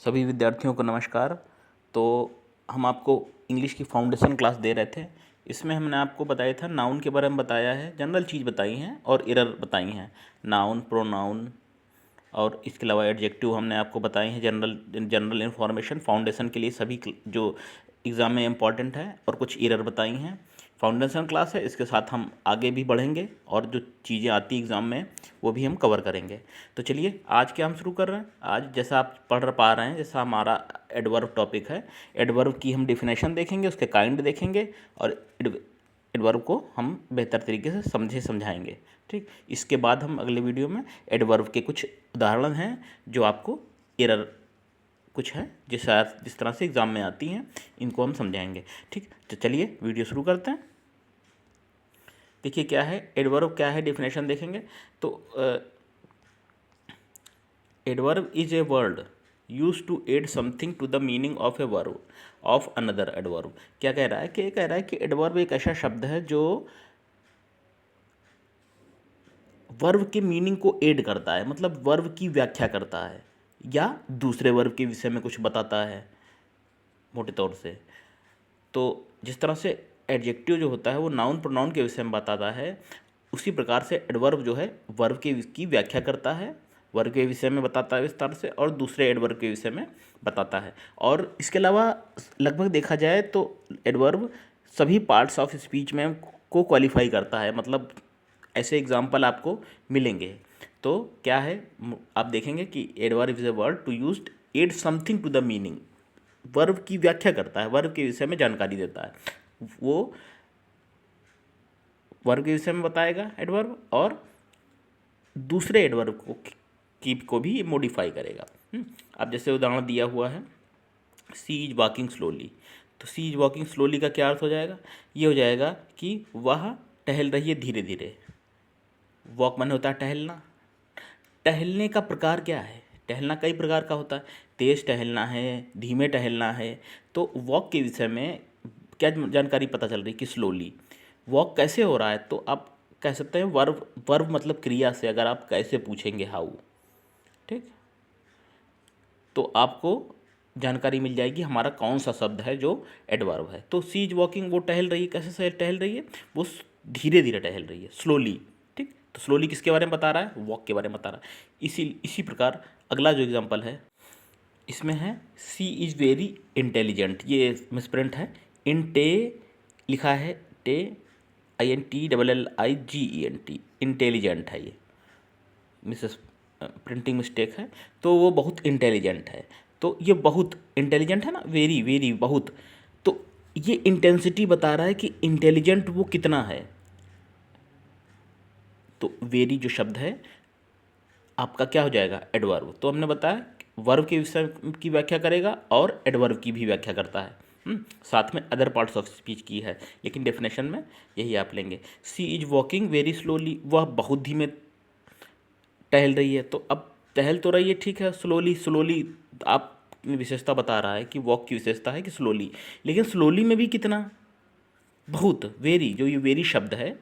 सभी विद्यार्थियों को नमस्कार। तो हम आपको इंग्लिश की फाउंडेशन क्लास दे रहे थे। इसमें हमने आपको बताया था, नाउन के बारे में बताया है, जनरल चीज़ बताई हैं और एरर बताई हैं, नाउन, प्रोनाउन और इसके अलावा एडजेक्टिव हमने आपको बताए हैं। जनरल इन्फॉर्मेशन फाउंडेशन के लिए सभी जो एग्ज़ाम में इम्पॉर्टेंट है, और कुछ एरर बताई हैं। फाउंडेशन क्लास है, इसके साथ हम आगे भी बढ़ेंगे और जो चीज़ें आती एग्ज़ाम में वो भी हम कवर करेंगे। तो चलिए आज क्या हम शुरू कर रहे हैं। आज जैसा आप पढ़ पा रहे हैं, जैसा हमारा एडवर्ब टॉपिक है, एडवर्ब की हम डिफिनेशन देखेंगे, उसके काइंड देखेंगे और एडवर्ब को हम बेहतर तरीके से समझाएंगे। ठीक, इसके बाद हम अगले वीडियो में एडवर्ब के कुछ उदाहरण हैं जो आपको एरर कुछ है जिस तरह से एग्ज़ाम में आती हैं, इनको हम समझाएंगे। ठीक, तो चलिए वीडियो शुरू करते हैं। देखिए क्या है एडवर्ब, क्या है डेफिनेशन देखेंगे। तो adverb is a word use to add something to the meaning of a verb of another adverb. क्या कह रहा है कि कह रहा है कि एडवर्ब एक ऐसा शब्द है जो वर्ब के मीनिंग को ऐड करता है, मतलब वर्ब की व्याख्या करता है या दूसरे वर्ब के विषय में कुछ बताता है मोटे तौर से। तो जिस तरह से एडजेक्टिव जो होता है वो नाउन प्रोनाउन के विषय में बताता है, उसी प्रकार से एडवर्ब जो है वर्ब की व्याख्या करता है, वर्ब के विषय में बताता है विस्तार से, और दूसरे एडवर्ब के विषय में बताता है। और इसके अलावा लगभग देखा जाए तो एडवर्ब सभी पार्ट्स ऑफ स्पीच में को क्वालिफाई करता है, मतलब ऐसे एग्जाम्पल आपको मिलेंगे। तो क्या है, आप देखेंगे कि adverb is a word to used add something to the meaning, verb की व्याख्या करता है, वर्ब के विषय में जानकारी देता है, वो वर्ब के विषय में बताएगा एडवर्ब, और दूसरे एडवर्ब को भी मॉडिफाई करेगा। अब जैसे उदाहरण दिया हुआ है, सी इज वॉकिंग स्लोली। तो सी इज वॉकिंग स्लोली का क्या अर्थ हो जाएगा, ये हो जाएगा कि वह टहल रही है धीरे धीरे। वॉक माने होता है टहलना। टहलने का प्रकार क्या है, टहलना कई प्रकार का होता है, तेज़ टहलना है, धीमे टहलना है। तो वॉक के विषय में क्या जानकारी पता चल रही कि स्लोली। वॉक कैसे हो रहा है, तो आप कह सकते हैं वर्ब, वर्ब मतलब क्रिया से अगर आप कैसे पूछेंगे हाउ, ठीक, तो आपको जानकारी मिल जाएगी हमारा कौन सा शब्द है जो एडवर्ब है। तो सी इज वॉकिंग, वो टहल रही है, कैसे टहल रही है, वो धीरे धीरे टहल रही है, स्लोली। ठीक, तो स्लोली किसके बारे में बता रहा है, वॉक के बारे में बता रहा है। इसी प्रकार अगला जो एग्जांपल है इसमें है, सी इज़ वेरी इंटेलिजेंट। ये मिसप्रिंट है, इंटे लिखा है, टे INTLLIGENT, इंटेलिजेंट है, ये मिसेस प्रिंटिंग मिस्टेक है। तो वो बहुत इंटेलिजेंट है, तो ये बहुत इंटेलिजेंट है ना, वेरी वेरी बहुत। तो ये इंटेंसिटी बता रहा है कि इंटेलिजेंट वो कितना है। तो वेरी जो शब्द है आपका क्या हो जाएगा, एडवर्ब। तो हमने बताया वर्ब के विषय की व्याख्या करेगा और एडवर्ब की भी व्याख्या करता है। साथ में अदर पार्ट्स ऑफ स्पीच की है, लेकिन डेफिनेशन में यही आप लेंगे। सी इज वॉकिंग वेरी स्लोली, वह बहुत धीमे टहल रही है। तो अब टहल तो रही है, ठीक है, स्लोली, स्लोली आप विशेषता बता रहा है कि वॉक की विशेषता है कि स्लोली, लेकिन स्लोली में भी कितना, बहुत, वेरी। जो ये वेरी शब्द है,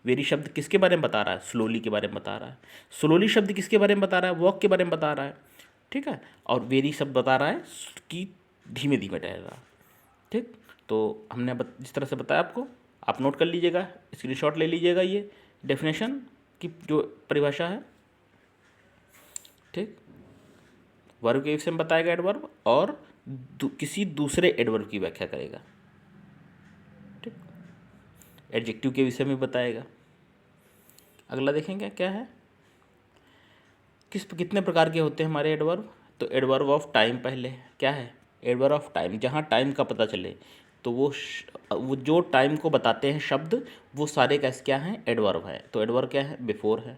वेरी शब्द किसके बारे में बता रहा है, स्लोली के बारे में बता रहा है। स्लोली शब्द किसके बारे में बता रहा है, वॉक के बारे में बता रहा है, ठीक है। और वेरी शब्द बता रहा है कि धीमे धीमे टहल रहा है। ठीक, तो हमने जिस तरह से बताया आपको, आप नोट कर लीजिएगा, स्क्रीनशॉट ले लीजिएगा, ये डेफिनेशन की जो परिभाषा है। ठीक, वर्ब के विषय में बताएगा एडवर्ब, और किसी दूसरे एडवर्ब की व्याख्या करेगा। ठीक, एडजेक्टिव के विषय में बताएगा। अगला देखेंगे क्या है, कितने प्रकार के होते हैं हमारे एडवर्ब। तो एडवर्ब ऑफ टाइम पहले क्या है, एडवर्ब ऑफ टाइम, जहाँ टाइम का पता चले, तो वो जो टाइम को बताते हैं शब्द, वो सारे कैसे क्या हैं, एडवर्ब है। तो एडवर्ब क्या है, बिफोर है,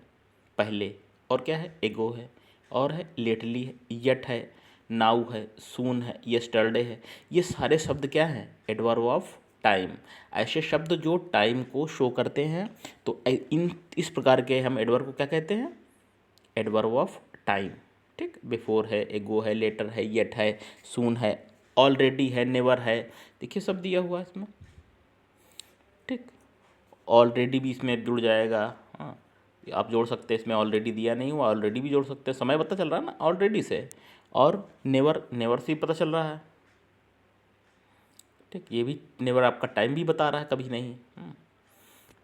पहले, और क्या है, एगो है, और है लेटली है, यट है, नाउ है, सून है, यस्टरडे है। ये सारे शब्द क्या हैं, एडवर्ब ऑफ टाइम, ऐसे शब्द जो टाइम को शो करते हैं। तो इस प्रकार के हम एडवर्ब को क्या कहते हैं, एडवर्ब ऑफ टाइम। ठीक, बिफोर है, एगो है, लेटर है, येट है, सून है, ऑलरेडी है, नेवर है। देखिए सब दिया हुआ है इसमें। ठीक, ऑलरेडी भी इसमें जुड़ जाएगा। हाँ, आप जोड़ सकते हैं, इसमें ऑलरेडी दिया नहीं हुआ, ऑलरेडी भी जोड़ सकते हैं, समय पता चल रहा है ना ऑलरेडी से। और नेवर, नेवर से ही पता चल रहा है, ठीक, ये भी नेवर आपका टाइम भी बता रहा है, कभी नहीं।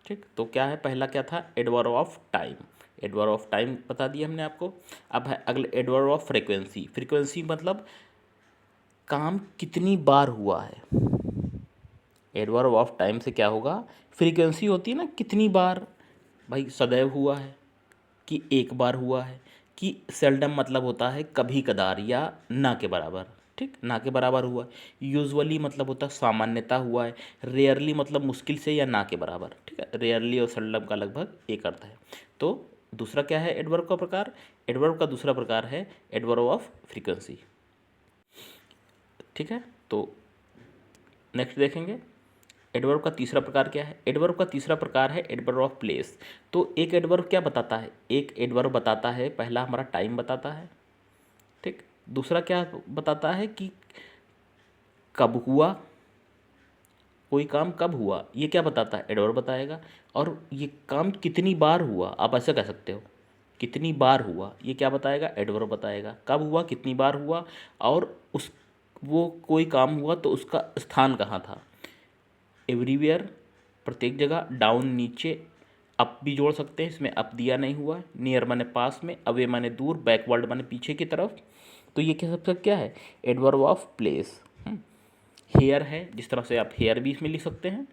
ठीक, तो क्या है, पहला क्या था, adverb of time, adverb of time बता दिया हमने आपको। अब है अगले एडवर्ब ऑफ फ्रीक्वेंसी, फ्रीक्वेंसी मतलब काम कितनी बार हुआ है। एडवर्ब ऑफ टाइम से क्या होगा, फ्रीक्वेंसी होती है ना, कितनी बार, भाई सदैव हुआ है कि एक बार हुआ है, कि सेल्डम मतलब होता है कभी कदार या ना के बराबर, ठीक, ना के बराबर हुआ है। यूजुअली मतलब होता है सामान्यता हुआ है। रेयरली मतलब मुश्किल से या ना के बराबर, ठीक है, रेयरली और सेल्डम का लगभग एक अर्थ है। तो दूसरा क्या है एडवर्ब का प्रकार, एडवर्ब का दूसरा प्रकार है एडवर्ब ऑफ फ्रीक्वेंसी, ठीक है। तो नेक्स्ट देखेंगे एडवर्ब का तीसरा प्रकार क्या है, एडवर्ब का तीसरा प्रकार है एडवर्ब ऑफ प्लेस। तो एक एडवर्ब क्या बताता है, एक एडवर्ब बताता है, पहला हमारा टाइम बताता है, ठीक, दूसरा क्या बताता है कि कब हुआ, कोई काम कब हुआ, ये क्या बताता है, एडवर्ब बताएगा। और ये काम कितनी बार हुआ, आप ऐसा कह सकते हो, कितनी बार हुआ, ये क्या बताएगा, एडवर्ब बताएगा, कब हुआ, कितनी बार हुआ, और उस वो कोई काम हुआ तो उसका स्थान कहाँ था। एवरीवेयर प्रत्येक जगह, डाउन नीचे, अप भी जोड़ सकते हैं, इसमें अप दिया नहीं हुआ, नियर माने पास में, अवे माने दूर, बैकवर्ड माने पीछे की तरफ। तो ये क्या सबसे क्या है, एडवर्ब ऑफ प्लेस। हेयर है, जिस तरह से आप हेयर भी इसमें लिख सकते हैं,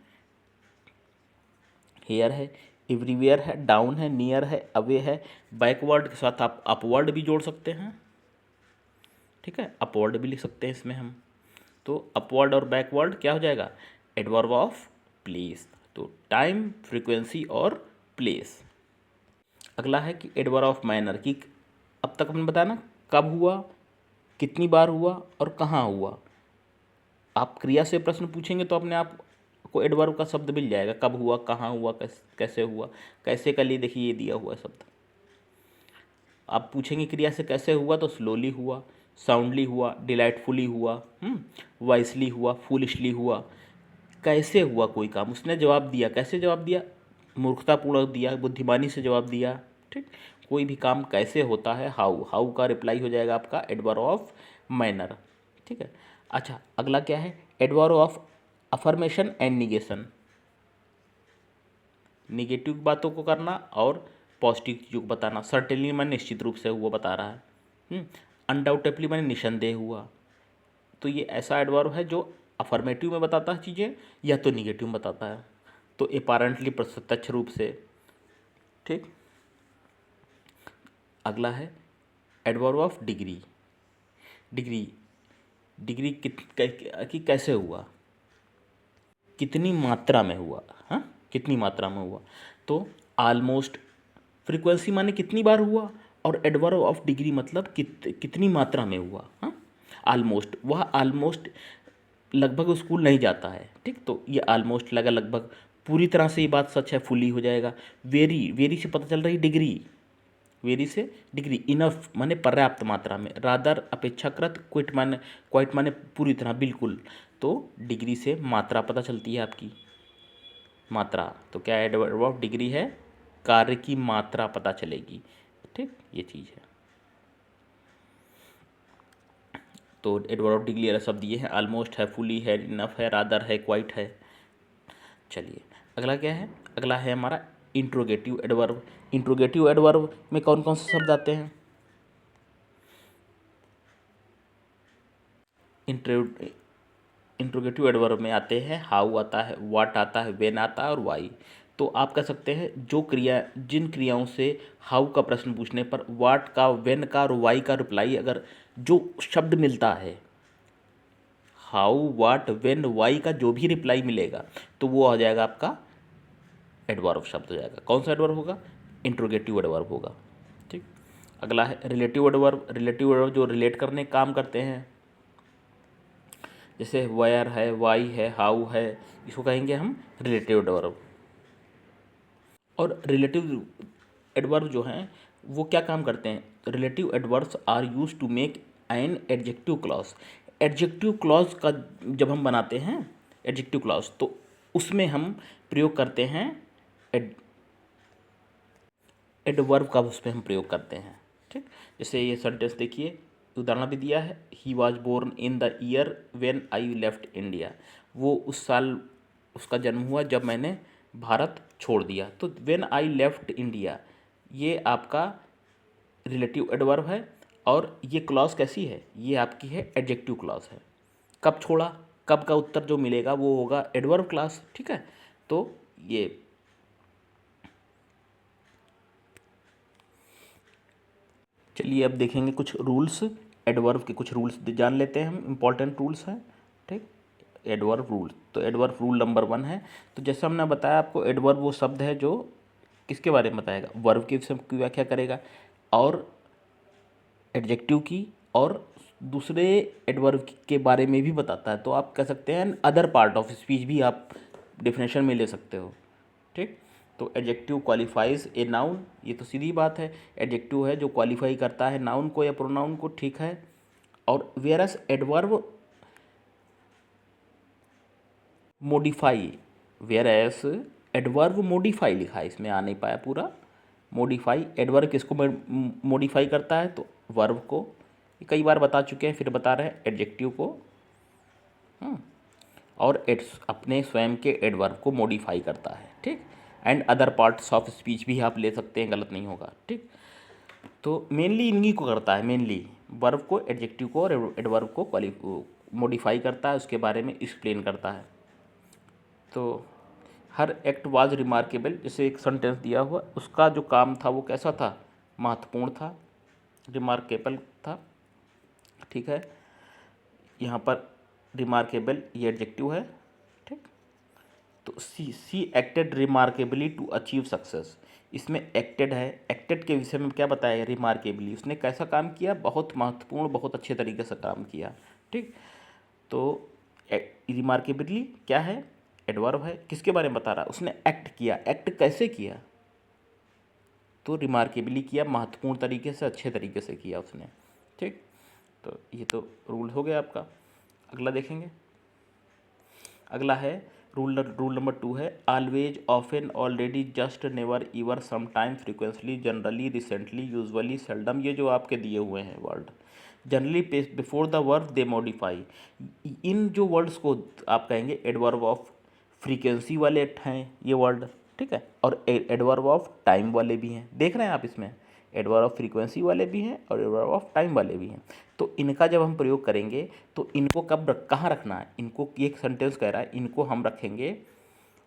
हेयर है, एवरीवेयर है, डाउन है, नियर है, अवे है, बैकवर्ड के साथ आप अपवर्ड भी जोड़ सकते हैं, ठीक है, अपवर्ड भी लिख सकते हैं इसमें हम। तो अपवर्ड और बैकवर्ड क्या हो जाएगा, एडवर्ब ऑफ प्लेस। तो टाइम, फ्रीक्वेंसी और प्लेस। अगला है कि एडवर्ब ऑफ मैनर, कि अब तक हमने बताया ना कब हुआ, कितनी बार हुआ और कहाँ हुआ। आप क्रिया से प्रश्न पूछेंगे तो अपने आप को एडवर्ब का शब्द मिल जाएगा, कब हुआ, कहाँ हुआ, कैसे हुआ। कैसे का लिए देखिए ये दिया हुआ है शब्द। आप पूछेंगे क्रिया से कैसे हुआ, तो स्लोली हुआ, साउंडली हुआ, डिलाइटफुली हुआ, वाइसली हुआ, फूलिशली हुआ। कैसे हुआ कोई काम, उसने जवाब दिया, कैसे जवाब दिया, मूर्खतापूर्ण दिया, बुद्धिमानी से जवाब दिया, ठीक। कोई भी काम कैसे होता है, हाउ, हाउ का रिप्लाई हो जाएगा आपका एडवर्ब ऑफ मैनर, ठीक है। अच्छा, अगला क्या है, adverb of affirmation and negation, negative बातों को करना और पॉजिटिव चीज़ों को बताना। सर्टेनली मैंने निश्चित रूप से हुआ बता रहा है, अनडाउटेबली मैंने निसंदेह हुआ। तो ये ऐसा एडवर्ब है जो अफर्मेटिव में बताता है चीज़ें या तो निगेटिव में बताता है। तो अपारेंटली प्रत्यक्ष रूप से, ठीक। अगला है adverb of degree, degree, degree कि कैसे हुआ, कितनी मात्रा में हुआ, हाँ, कितनी मात्रा में हुआ। तो ऑलमोस्ट, फ्रीक्वेंसी माने कितनी बार हुआ, और एडवर्ब ऑफ डिग्री मतलब कितनी मात्रा में हुआ, हाँ। ऑलमोस्ट, वह ऑलमोस्ट लगभग स्कूल नहीं जाता है, ठीक, तो ये ऑलमोस्ट लगा लगभग, पूरी तरह से ये बात सच है, फुली हो जाएगा। वेरी, वेरी से पता चल रही डिग्री, वेरी से डिग्री, इनफ माने पर्याप्त मात्रा में, रादर अपेक्षाकृत, क्वाइट माने पूरी तरह, बिल्कुल। तो डिग्री से मात्रा पता चलती है आपकी, मात्रा। तो क्या एडवर्ब ऑफ डिग्री है, कार्य की मात्रा पता चलेगी, ठीक, ये चीज़ है। तो एडवर्ब ऑफ डिग्री वाला शब्द ये है, ऑलमोस्ट है, फुली है, इनफ है, रादर है, क्वाइट है। चलिए अगला क्या है, अगला है हमारा इंट्रोगेटिव एडवर्ब। इंट्रोगेटिव एडवर्ब में कौन कौन से शब्द आते हैं, इंट्रोगेटिव एडवर्ब में आते हैं हाउ आता है, व्हाट आता है, व्हेन आता है और वाई। तो आप कह सकते हैं जो क्रिया, जिन क्रियाओं से हाउ का प्रश्न पूछने पर व्हाट का, व्हेन का और वाई का रिप्लाई अगर जो शब्द मिलता है, हाउ, व्हाट, व्हेन, वाई का जो भी रिप्लाई मिलेगा तो वो आ जाएगा आपका एडवर्ब शब्द हो जाएगा। कौन सा एडवर्ब होगा, इंट्रोगेटिव एडवर्ब होगा, ठीक। अगला है रिलेटिव एडवर्ब। रिलेटिव एडवर्ब जो रिलेट करने का काम करते हैं, जैसे वायर है, वाई है, हाउ है, इसको कहेंगे हम रिलेटिव एडवर्ब। और रिलेटिव एडवर्ब जो हैं वो क्या काम करते हैं, relative adverbs are use to make an adjective clause. Adjective clause का जब हम बनाते हैं एडजेक्टिव क्लॉज, तो उसमें हम प्रयोग करते हैं एडवर्ब का, उसमें हम प्रयोग करते हैं, ठीक। जैसे ये सेंटेंस देखिए, उदाहरण भी दिया है, he was born in the year when I left India, वो उस साल उसका जन्म हुआ जब मैंने भारत छोड़ दिया। तो व्हेन आई लेफ्ट इंडिया ये आपका रिलेटिव एडवर्ब है, और ये क्लॉज कैसी है, ये आपकी है एडजेक्टिव क्लॉज है। कब छोड़ा, कब का उत्तर जो मिलेगा वो होगा एडवर्ब क्लास, ठीक है। तो ये चलिए अब देखेंगे कुछ रूल्स, एडवर्ब के कुछ रूल्स जान लेते हैं हम, इम्पॉर्टेंट रूल्स हैं, ठीक। एडवर्ब रूल, तो एडवर्ब रूल नंबर 1 है। तो जैसा हमने बताया आपको, एडवर्ब वो शब्द है जो किसके बारे में बताएगा, वर्ब की व्याख्या करेगा, और एडजेक्टिव की, और दूसरे एडवर्ब के बारे में भी बताता है। तो आप कह सकते हैं अदर पार्ट ऑफ स्पीच भी आप डेफिनेशन में ले सकते हो, ठीक। तो एडजेक्टिव क्वालिफाइज ए नाउन, ये तो सीधी बात है, एडजेक्टिव है जो क्वालिफाई करता है नाउन को या प्रोनाउन को, ठीक है। और वेरस एडवर्ब मोडिफाई, वेरस एडवर्ब मोडिफाई लिखा है, इसमें आ नहीं पाया पूरा। मोडिफाई, एडवर्ब किसको मोडिफाई करता है, तो वर्ब को, कई बार बता चुके हैं फिर बता रहे हैं, एडजेक्टिव को। और अपने स्वयं के एडवर्ब को मॉडिफाई करता है, ठीक। And other parts of speech भी आप ले सकते हैं, गलत नहीं होगा, ठीक। तो मेनली इन्हीं को करता है, मेनली वर्ब को, एडजेक्टिव को और एडवर्ब को मॉडिफाई करता है, उसके बारे में एक्सप्लेन करता है। तो हर एक्ट वाज रिमार्केबल, जैसे एक सेंटेंस दिया हुआ, उसका जो काम था वो कैसा था, महत्वपूर्ण था, रिमार्केबल था, ठीक है। यहाँ पर रिमार्केबल ये एडजेक्टिव है, ठीक। तो she acted remarkably to achieve success, इसमें एक्टेड है, एक्टेड के विषय में क्या बताया, रिमार्केबली उसने कैसा काम किया, बहुत महत्वपूर्ण, बहुत अच्छे तरीके से काम किया, ठीक। तो रिमार्केबली क्या है, एडवर्ब है, किसके बारे में बता रहा है, उसने एक्ट किया, एक्ट कैसे किया, तो रिमार्केबली किया, महत्वपूर्ण तरीके से, अच्छे तरीके से किया उसने, ठीक। तो ये तो रूल हो गया आपका। अगला देखेंगे, अगला है रूल नंबर 2 है, always, often, already, just, never, ever, sometime, frequently, generally, recently, usually, seldom, ये जो आपके दिए हुए हैं word, generally before the verb they modify, इन जो वर्ड्स को आप कहेंगे एडवर्ब ऑफ फ्रीक्वेंसी वाले हैं ये वर्ड, ठीक है। और एडवर्ब ऑफ टाइम वाले भी हैं, देख रहे हैं आप इसमें, एडवर्ब ऑफ फ्रीक्वेंसी वाले भी हैं और एडवर्ब ऑफ टाइम वाले भी हैं। तो इनका जब हम प्रयोग करेंगे तो इनको कहाँ रखना है, इनको, एक सेंटेंस कह रहा है, इनको हम रखेंगे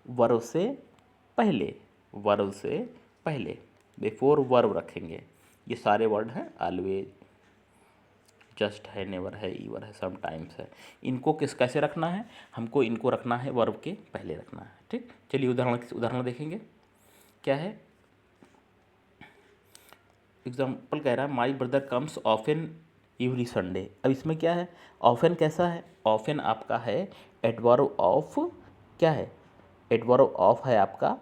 वर्ब से पहले, वर्ब से पहले, बिफोर वर्ब रखेंगे। ये सारे वर्ड हैं, ऑलवेज, जस्ट है, नेवर है, ईवर है, समटाइम्स है, इनको कैसे रखना है, हमको इनको रखना है वर्ब के पहले रखना है, ठीक। चलिए उदाहरण देखेंगे, क्या है, एग्जाम्पल कह रहा है, my brother comes often every Sunday. अब इसमें क्या है, ऑफन कैसा है, ऑफन आपका है एडवर्ब ऑफ, क्या है, एडवर्ब ऑफ है आपका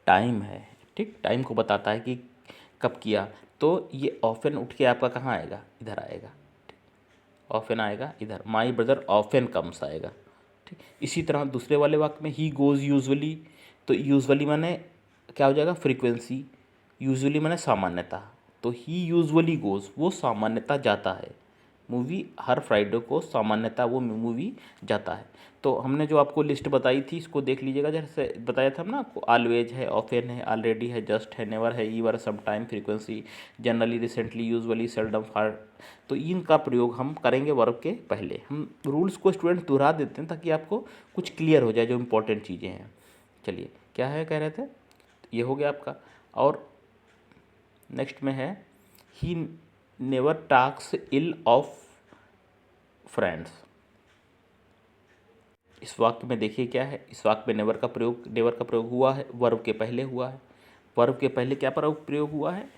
टाइम है, ठीक, टाइम को बताता है कि कब किया। तो ये ऑफन उठ के आपका कहाँ आएगा, इधर आएगा, ऑफन आएगा इधर, माई ब्रदर ऑफन कम्स आएगा, ठीक। इसी तरह दूसरे वाले वाक्य में, ही गोज़ यूजुअली, तो यूजुअली माने क्या हो जाएगा, फ्रीक्वेंसी, यूजुअली माने सामान्यता, तो ही यूजुअली गोज़, वो सामान्यता जाता है, मूवी हर फ्राइडे को सामान्यतः वो मूवी जाता है। तो हमने जो आपको लिस्ट बताई थी इसको देख लीजिएगा, जैसे बताया था ना आपको, ऑलवेज है, ऑफन है, ऑलरेडी है, जस्ट है, नेवर है, ever, sometime, frequency, generally, recently, usually, seldom, far. तो इनका प्रयोग हम करेंगे वर्ब के पहले। हम रूल्स को स्टूडेंट दोहरा देते हैं ताकि आपको कुछ क्लियर हो जाए जो इंपॉर्टेंट चीज़ें हैं। चलिए क्या है कह रहे थे, ये हो गया आपका। और नेक्स्ट में है, he never talks ill of friends. इस वाक्य में देखिए क्या है, इस वाक्य में नेवर का प्रयोग हुआ है, वर्ब के पहले हुआ है, वर्ब के पहले क्या प्रयोग हुआ है,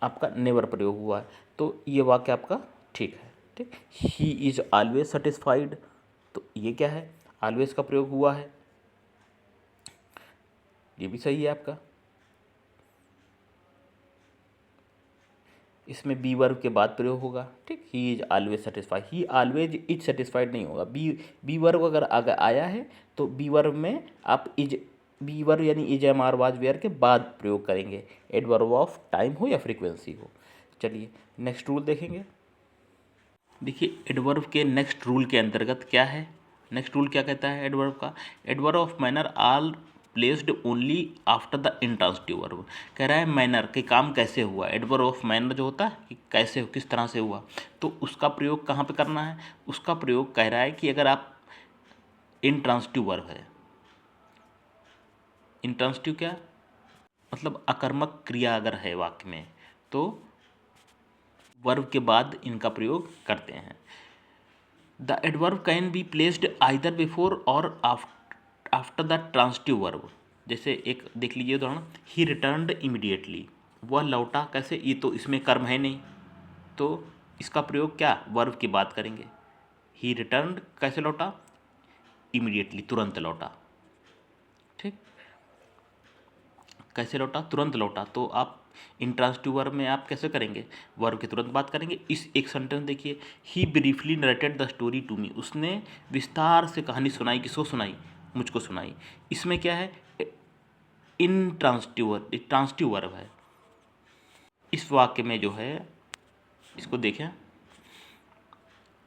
आपका नेवर प्रयोग हुआ है। तो ये वाक्य आपका ठीक है, ठीक। ही इज़ ऑलवेज सेटिस्फाइड, तो ये क्या है, ऑलवेज का प्रयोग हुआ है, ये भी सही है आपका। इसमें बी वर्ब के बाद प्रयोग होगा, ठीक। He is always satisfied, he always is satisfied नहीं होगा, बी वर्ब अगर आया है तो बी वर्ब में आप इज, बी वर्ब यानी is, am, are, was, were के बाद प्रयोग करेंगे, एडवर्ब ऑफ टाइम हो या फ्रीक्वेंसी हो। चलिए नेक्स्ट रूल देखेंगे। देखिए एडवर्ब के नेक्स्ट रूल के अंतर्गत क्या है, नेक्स्ट रूल क्या कहता है एडवर्ब का, adverb of manner all placed only after the intransitive verb. कह रहा है मैनर के काम कैसे हुआ, एडवर्ब ऑफ मैनर जो होता है कि कैसे किस तरह से हुआ, तो उसका प्रयोग कहाँ पे करना है, उसका प्रयोग कह रहा है कि अगर आप इंट्रांसिटिव वर्ब है, इंट्रांसिटिव क्या मतलब अकर्मक क्रिया अगर है वाक्य में, तो वर्ब के बाद इनका प्रयोग करते हैं। The adverb can be placed either before और आफ्टर द ट्रांसिटिव वर्ब। जैसे एक देख लीजिए उदाहरण, ही रिटर्न्ड इमीडिएटली, वह लौटा कैसे, ये तो इसमें कर्म है नहीं, तो इसका प्रयोग क्या वर्ब की बात करेंगे। ही रिटर्न्ड कैसे लौटा, इमीडिएटली तुरंत लौटा, ठीक, कैसे लौटा तुरंत लौटा, तो आप इंट्रांसिटिव वर्ब में आप कैसे करेंगे, वर्ब की तुरंत बात करेंगे। इस एक सेंटेंस देखिए, he briefly narrated the story to me, उसने विस्तार से कहानी सुनाई, किसको सुनाई, मुझको सुनाई। इसमें क्या है, ट्रांसिटिव वर्ब है। इस वाक्य में जो है इसको देखें,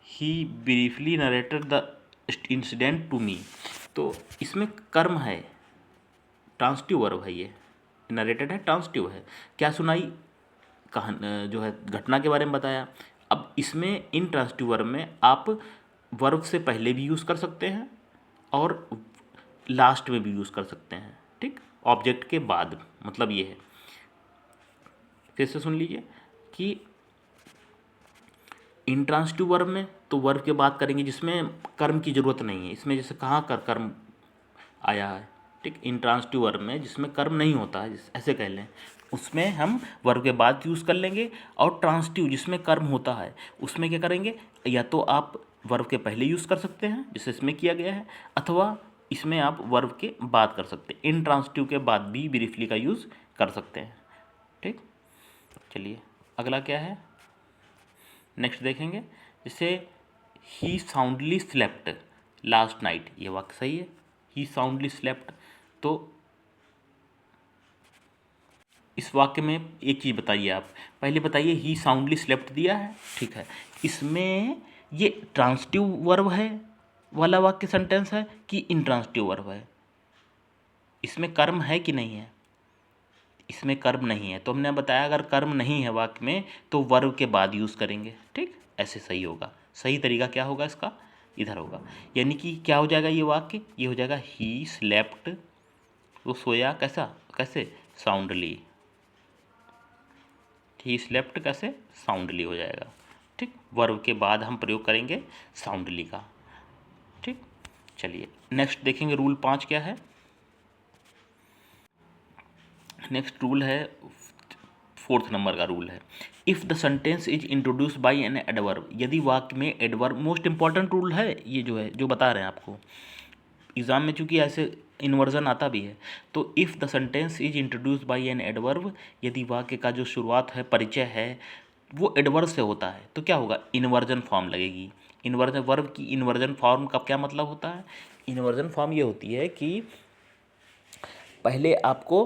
he briefly narrated the incident to me, तो इसमें कर्म है, ट्रांसिटिव वर्ब है, ये नरेटेड है, ट्रांसिटिव है, क्या सुनाई, कहानी जो है घटना के बारे में बताया। अब इसमें इन ट्रांसिटिव वर्ब में आप वर्ब से पहले भी यूज़ कर सकते हैं और लास्ट में भी यूज़ कर सकते हैं, ठीक, ऑब्जेक्ट के बाद, मतलब ये है। फिर से सुन लीजिए कि इंट्रांसिटिव वर्ब में तो वर्ब के बाद करेंगे जिसमें कर्म की ज़रूरत नहीं है, इसमें जैसे कहाँ कर कर्म आया है, ठीक, इंट्रांसिटिव वर्ब में जिसमें कर्म नहीं होता है, ऐसे कह लें, उसमें हम वर्ब के बाद यूज़ कर लेंगे। और ट्रांसिटिव जिसमें कर्म होता है उसमें क्या करेंगे, या तो आप वर्ब के पहले यूज़ कर सकते हैं जैसे इसमें किया गया है, अथवा इसमें आप वर्ब के बाद कर सकते हैं, इंट्रांसिटिव के बाद भी ब्रीफली का यूज़ कर सकते हैं, ठीक। चलिए अगला क्या है, नेक्स्ट देखेंगे। जैसे ही साउंडली स्लेप्ट लास्ट नाइट, ये वाक्य सही है, ही साउंडली स्लेप्ट, तो इस वाक्य में एक चीज़ बताइए आप, पहले बताइए ही साउंडली स्लेप्ट दिया है, ठीक है, इसमें ये ट्रांसिटिव वर्ब है वाला वाक्य सेंटेंस है कि इंट्रांसिटिव वर्ब है, इसमें कर्म है कि नहीं है, इसमें कर्म नहीं है, तो हमने बताया अगर कर्म नहीं है वाक्य में तो वर्ब के बाद यूज़ करेंगे, ठीक, ऐसे सही होगा। सही तरीका क्या होगा इसका, इधर होगा, यानी कि क्या हो जाएगा ये वाक्य, ये हो जाएगा ही स्लेप्ट, वो सोया कैसा, कैसे, साउंडली, ही स्लेप्ट कैसे, साउंडली हो जाएगा, ठीक, वर्ब के बाद हम प्रयोग करेंगे साउंडली का, ठीक। चलिए नेक्स्ट देखेंगे, रूल 5 क्या है। नेक्स्ट रूल है 4th नंबर का रूल है, if the sentence is introduce by an adverb, यदि वाक्य में एडवर्ब, मोस्ट इंपॉर्टेंट रूल है ये जो है, जो बता रहे हैं आपको एग्ज़ाम में, चूंकि ऐसे इन्वर्जन आता भी है, तो if the sentence is introduce by an adverb, यदि वाक्य का जो शुरुआत है, परिचय है, वो एडवर्ब से होता है, तो क्या होगा, इन्वर्जन फॉर्म लगेगी। इन्वर्जन वर्ब की इन्वर्जन फॉर्म का क्या मतलब होता है, इन्वर्जन फॉर्म ये होती है कि पहले आपको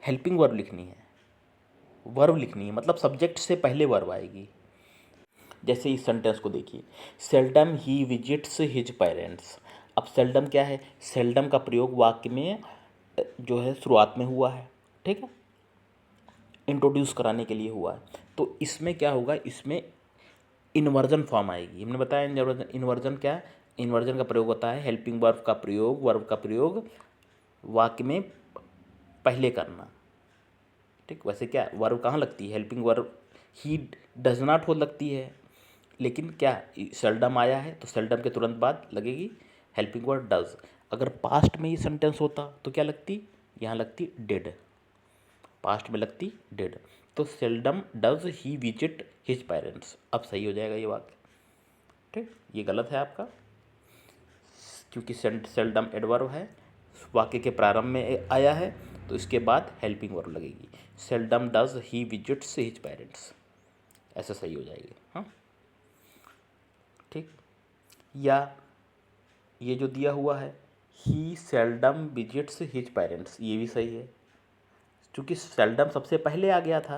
हेल्पिंग वर्ब लिखनी है, वर्ब लिखनी है, मतलब सब्जेक्ट से पहले वर्ब आएगी। जैसे इस सेंटेंस को देखिए, सेल्डम ही विजिट्स हिज पेरेंट्स, अब सेल्डम क्या है, सेल्डम का प्रयोग वाक्य में जो है शुरुआत में हुआ है, ठीक है, इंट्रोड्यूस कराने के लिए हुआ है, तो इसमें क्या होगा, इसमें इन्वर्जन फॉर्म आएगी। हमने बताया इन्वर्जन क्या है, इन्वर्जन का प्रयोग होता है हेल्पिंग वर्ब का प्रयोग वाक्य में पहले करना, ठीक। वैसे क्या वर्ब कहाँ लगती है, helping verb he does not हो लगती है, लेकिन क्या सेल्डम आया है तो सेल्डम के तुरंत बाद लगेगी हेल्पिंग वर्ब डज। अगर पास्ट में ये सेंटेंस होता तो क्या लगती, यहाँ लगती डिड, पास्ट में लगती डिड, तो seldom does he visit his parents, अब सही हो जाएगा ये वाक्य, ठीक। ये गलत है आपका, क्योंकि सेल्डम एडवर्ब है, वाक्य के प्रारंभ में आया है, तो इसके बाद हेल्पिंग वर्ब लगेगी, seldom does he visits his parents, ऐसा सही हो जाएगी, हाँ, ठीक। या ये जो दिया हुआ है, ही सेल्डम विजिट्स हिज पेरेंट्स, ये भी सही है, क्योंकि सेल्डम सबसे पहले आ गया था,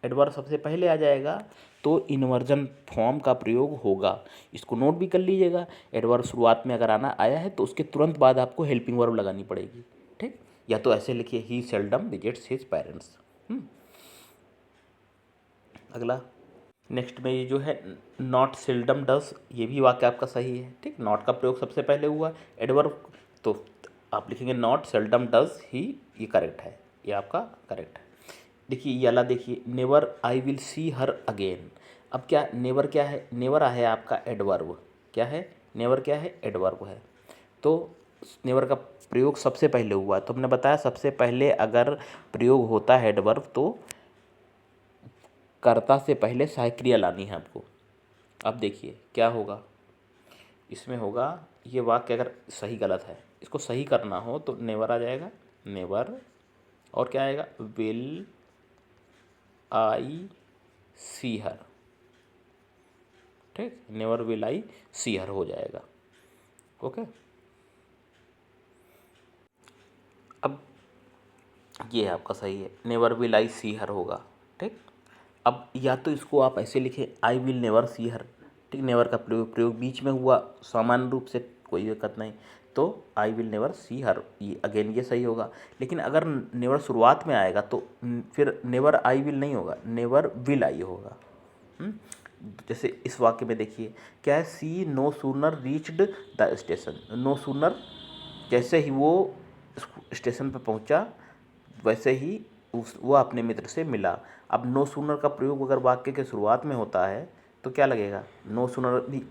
एडवर्ब सबसे पहले आ जाएगा तो इन्वर्जन फॉर्म का प्रयोग होगा। इसको नोट भी कर लीजिएगा। एडवर्ब शुरुआत में अगर आया है तो उसके तुरंत बाद आपको हेल्पिंग वर्ब लगानी पड़ेगी। ठीक, या तो ऐसे लिखिए ही सेल्डम विजिट्स हिज पेरेंट्स। अगला नेक्स्ट में ये जो है नॉट सेल्डम डज, ये भी वाक्य आपका सही है। ठीक, नॉट का प्रयोग सबसे पहले हुआ एडवर्ब, तो आप लिखेंगे नॉट सेल्डम डज ही, ये करेक्ट है, ये आपका करेक्ट है। देखिए ये वाला देखिए, never I will see her again. अब क्या नेवर क्या है, नेवर है आपका एडवर्ब, क्या है नेवर, क्या है एडवर्ब है। तो नेवर का प्रयोग सबसे पहले हुआ, तो हमने बताया सबसे पहले अगर प्रयोग होता है एडवर्ब तो कर्ता से पहले सहायक क्रिया लानी है आपको। अब देखिए क्या होगा, इसमें होगा ये वाक्य अगर सही गलत है, इसको सही करना हो तो नेवर आ जाएगा, नेवर, और क्या आएगा विल आई सी हर। ठीक, नेवर विल आई सी हर हो जाएगा। ओके, अब ये आपका सही है, नेवर विल आई सी हर होगा। ठीक, अब या तो इसको आप ऐसे लिखें आई विल नेवर सी हर। ठीक, नेवर का प्रयोग बीच में हुआ सामान्य रूप से, कोई दिक्कत नहीं, तो आई विल नेवर सी हर, ये अगेन ये सही होगा। लेकिन अगर नेवर शुरुआत में आएगा तो फिर नेवर आई विल नहीं होगा, नेवर विल आई होगा। जैसे इस वाक्य में देखिए क्या है, she no sooner reached the station. No sooner, जैसे ही वो स्टेशन पर पहुंचा वैसे ही वो अपने मित्र से मिला। अब नो सूनर का प्रयोग अगर वाक्य के शुरुआत में होता है तो क्या लगेगा, नो सूनर भी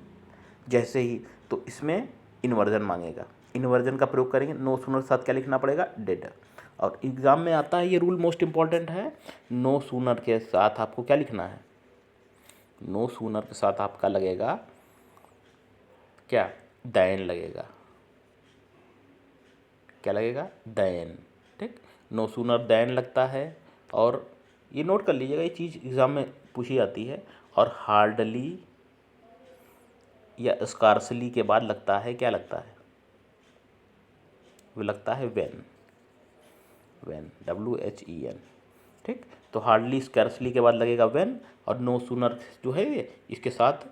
जैसे ही, तो इसमें इन्वर्जन मांगेगा। इन्वर्जन का प्रयोग करेंगे, नो सूनर के साथ क्या लिखना पड़ेगा, डेड। और एग्ज़ाम में आता है ये रूल, मोस्ट इंपॉर्टेंट है, नो सूनर के साथ आपको क्या लिखना है, नो सूनर के साथ आपका लगेगा क्या, दैन लगेगा। क्या लगेगा, दैन। ठीक, नो सूनर दैन लगता है। और ये नोट कर लीजिएगा, ये चीज़ एग्ज़ाम में पूछी जाती है। और हार्डली या स्कार्सली के बाद लगता है, क्या लगता है, वो लगता है व्हेन, व्हेन, WHEN। ठीक, तो हार्डली स्कार्सली के बाद लगेगा व्हेन, और नो सूनर जो है इसके साथ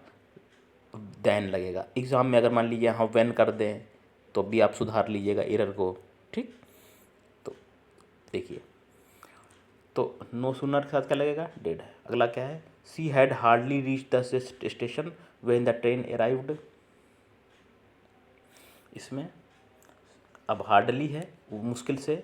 दैन लगेगा। एग्ज़ाम में अगर मान लीजिए यहाँ व्हेन कर दें तो भी आप सुधार लीजिएगा एरर को। ठीक, तो देखिए, तो नो सूनर के साथ क्या लगेगा, डेड है। अगला क्या है, she had hardly reach the station when the train arrived. इसमें अब हार्डली है, वो मुश्किल से,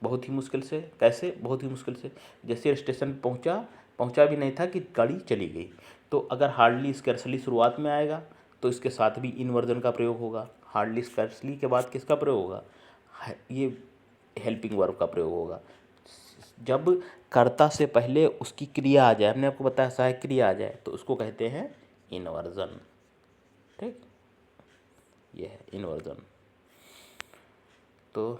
बहुत ही मुश्किल से, कैसे, बहुत ही मुश्किल से, जैसे स्टेशन पहुंचा भी नहीं था कि गाड़ी चली गई। तो अगर हार्डली स्कैर्सली शुरुआत में आएगा तो इसके साथ भी इन्वर्जन का प्रयोग होगा। हार्डली स्कैर्सली के बाद किसका प्रयोग होगा, ये हेल्पिंग वर्ब का प्रयोग होगा। जब कर्ता से पहले उसकी क्रिया आ जाए, हमने आपको बताया सहायक क्रिया आ जाए, तो उसको कहते हैं इन्वर्जन। ठीक, ये है इन्वर्जन। तो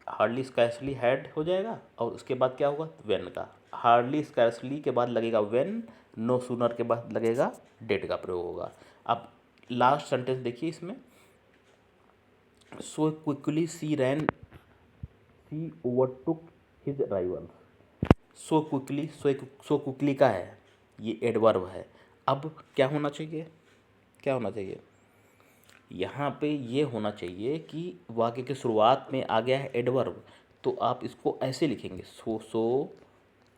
हार्डली स्कैर्सली हैड हो जाएगा, और उसके बाद क्या होगा, व्हेन का। हार्डली स्कैर्सली के बाद लगेगा व्हेन, नो सूनर के बाद लगेगा डेड का प्रयोग होगा। अब लास्ट सेंटेंस देखिए इसमें, so quickly she ran she overtook his rival. So quickly, so quickly का है, ये एडवर्ब है। अब क्या होना चाहिए, क्या होना चाहिए, यहाँ पे ये होना चाहिए कि वाक्य की शुरुआत में आ गया है एडवर्ब, तो आप इसको ऐसे लिखेंगे, so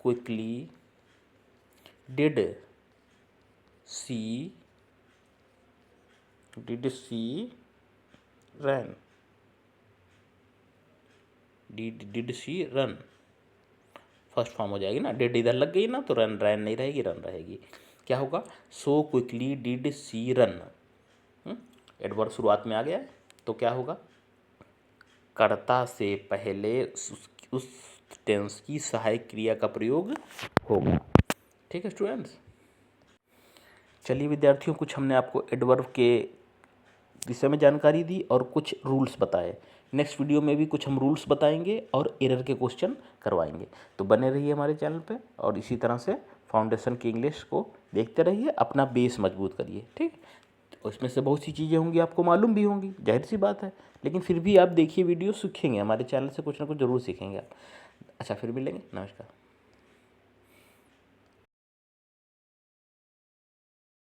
quickly did she run, did she run, first form हो जाएगी ना, डिड इधर लग गई ना तो रन नहीं रहेगी, रन रहेगी। क्या होगा, so quickly did she run. Adverb शुरुआत में आ गया तो क्या होगा, कर्ता से पहले उस टेंस की सहायक क्रिया का प्रयोग होगा। ठीक है स्टूडेंट्स, चलिए विद्यार्थियों, कुछ हमने आपको एडवर्ब के विषय में जानकारी दी और कुछ रूल्स बताए। नेक्स्ट वीडियो में भी कुछ हम रूल्स बताएंगे और एरर के क्वेश्चन करवाएंगे। तो बने रहिए हमारे चैनल पे और इसी तरह से फाउंडेशन की इंग्लिश को देखते रहिए, अपना बेस मजबूत करिए। ठीक, उसमें से बहुत सी चीज़ें होंगी आपको मालूम भी होंगी, जाहिर सी बात है, लेकिन फिर भी आप देखिए वीडियो, सीखेंगे, हमारे चैनल से कुछ ना कुछ ज़रूर सीखेंगे आप। अच्छा, फिर मिलेंगे, नमस्कार।